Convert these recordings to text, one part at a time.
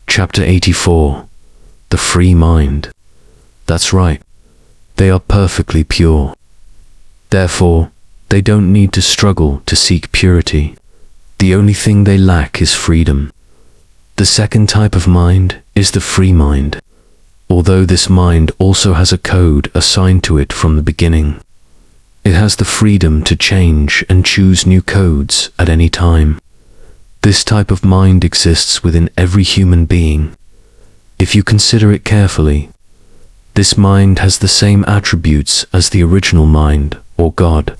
Chapter 84. The Free Mind. That's right. They are perfectly pure. Therefore, they don't need to struggle to seek purity. The only thing they lack is freedom. The second type of mind is the free mind, although this mind also has a code assigned to it from the beginning. It has the freedom to change and choose new codes at any time. This type of mind exists within every human being. If you consider it carefully, this mind has the same attributes as the original mind, or God.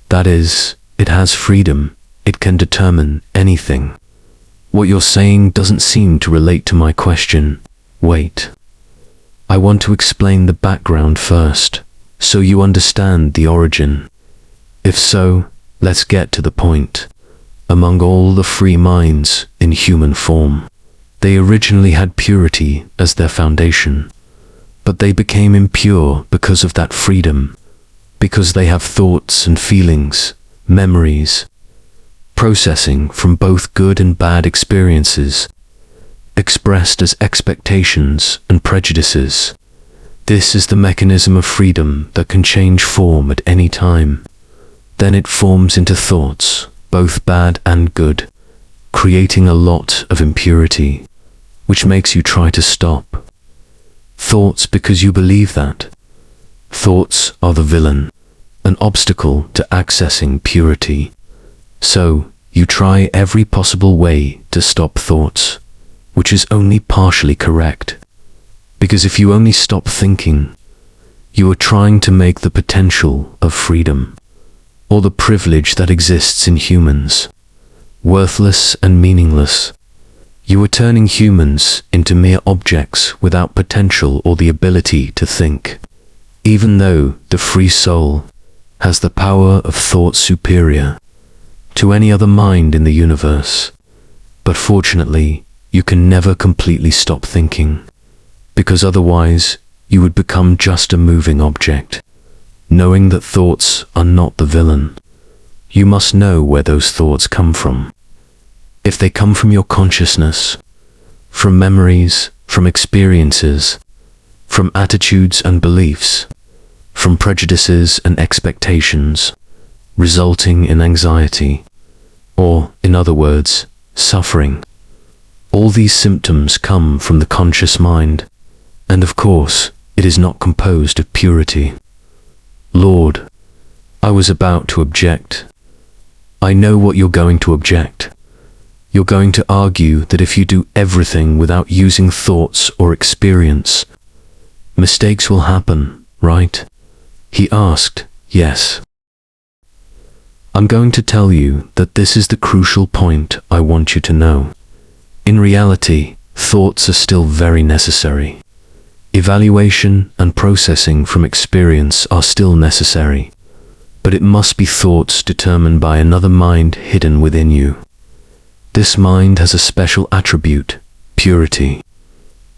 That is, it has freedom. It can determine anything. What you're saying doesn't seem to relate to my question. Wait. I want to explain the background first, so you understand the origin. If so, let's get to the point. Among all the free minds in human form, they originally had purity as their foundation, but they became impure because of that freedom, because they have thoughts and feelings, memories, processing from both good and bad experiences, expressed as expectations and prejudices. This is the mechanism of freedom that can change form at any time. Then it forms into thoughts, both bad and good, creating a lot of impurity, which makes you try to stop. Thoughts because you believe that. Thoughts are the villain, an obstacle to accessing purity. So, you try every possible way to stop thoughts, which is only partially correct. Because if you only stop thinking, you are trying to make the potential of freedom, or the privilege that exists in humans, worthless and meaningless. You are turning humans into mere objects without potential or the ability to think, even though the free soul has the power of thought superior to any other mind in the universe. But fortunately, you can never completely stop thinking, because otherwise you would become just a moving object. Knowing that thoughts are not the villain, you must know where those thoughts come from. If they come from your consciousness, from memories, from experiences, from attitudes and beliefs, from prejudices and expectations, resulting in anxiety, or, in other words, suffering. All these symptoms come from the conscious mind, and of course, it is not composed of purity. Lord, I was about to object. I know what you're going to object. You're going to argue that if you do everything without using thoughts or experience, mistakes will happen, right? He asked, yes. I'm going to tell you that this is the crucial point I want you to know. In reality, thoughts are still very necessary. Evaluation and processing from experience are still necessary, but it must be thoughts determined by another mind hidden within you. This mind has a special attribute, purity.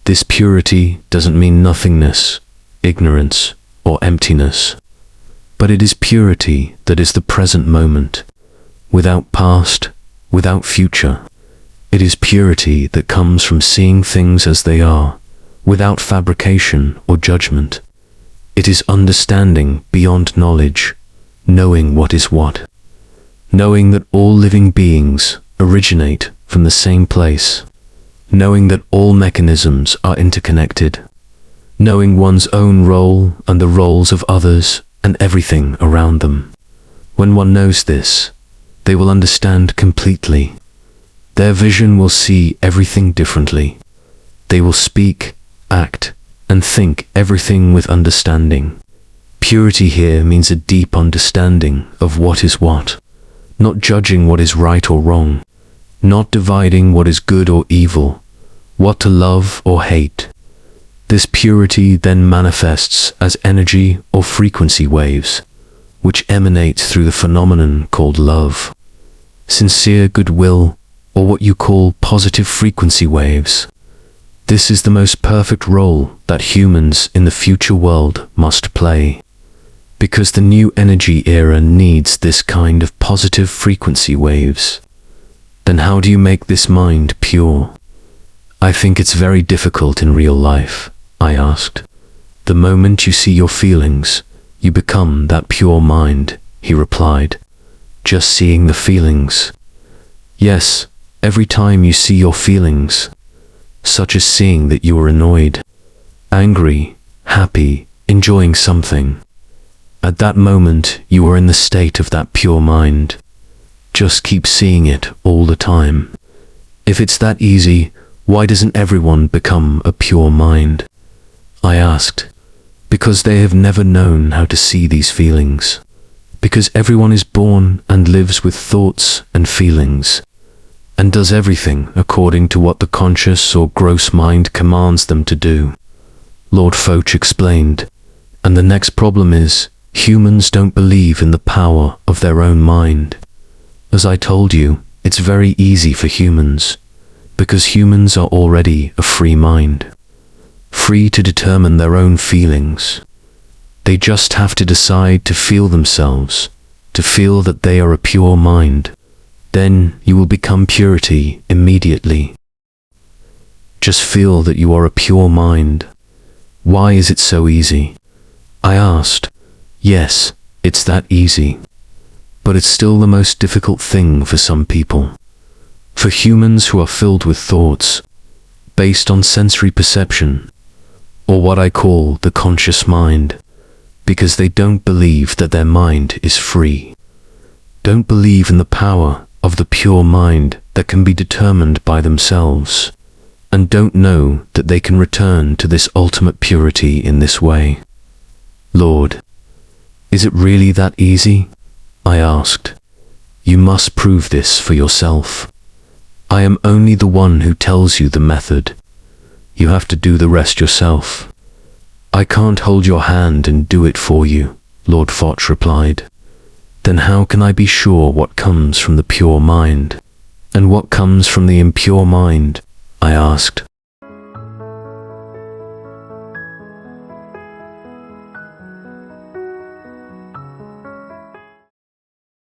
This purity doesn't mean nothingness, ignorance, or emptiness, but it is purity that is the present moment, without past, without future. It is purity that comes from seeing things as they are, without fabrication or judgment. It is understanding beyond knowledge, knowing what is what, knowing that all living beings originate from the same place, knowing that all mechanisms are interconnected, knowing one's own role and the roles of others and everything around them. When one knows this, they will understand completely. Their vision will see everything differently. They will speak, act, and think everything with understanding. Purity here means a deep understanding of what is what, not judging what is right or wrong, not dividing what is good or evil, what to love or hate. This purity then manifests as energy or frequency waves, which emanate through the phenomenon called love, sincere goodwill, or what you call positive frequency waves. This is the most perfect role that humans in the future world must play, because the new energy era needs this kind of positive frequency waves. Then how do you make this mind pure? I think it's very difficult in real life, I asked. The moment you see your feelings, you become that pure mind, he replied. Just seeing the feelings. Yes, every time you see your feelings, such as seeing that you are annoyed, angry, happy, enjoying something. At that moment, you are in the state of that pure mind. Just keep seeing it all the time. If it's that easy, why doesn't everyone become a pure mind? I asked. Because they have never known how to see these feelings. Because everyone is born and lives with thoughts and feelings, and does everything according to what the conscious or gross mind commands them to do. Lord Foch explained. And the next problem is, humans don't believe in the power of their own mind. As I told you, it's very easy for humans, because humans are already a free mind, free to determine their own feelings. They just have to decide to feel themselves, to feel that they are a pure mind. Then you will become purity immediately. Just feel that you are a pure mind. Why is it so easy? I asked. Yes, it's that easy. But it's still the most difficult thing for some people. For humans who are filled with thoughts, based on sensory perception, or what I call the conscious mind, because they don't believe that their mind is free, don't believe in the power of the pure mind that can be determined by themselves, and don't know that they can return to this ultimate purity in this way. Lord, is it really that easy? I asked. You must prove this for yourself. I am only the one who tells you the method. You have to do the rest yourself. I can't hold your hand and do it for you, Lord Foch replied. Then how can I be sure what comes from the pure mind, and what comes from the impure mind? I asked.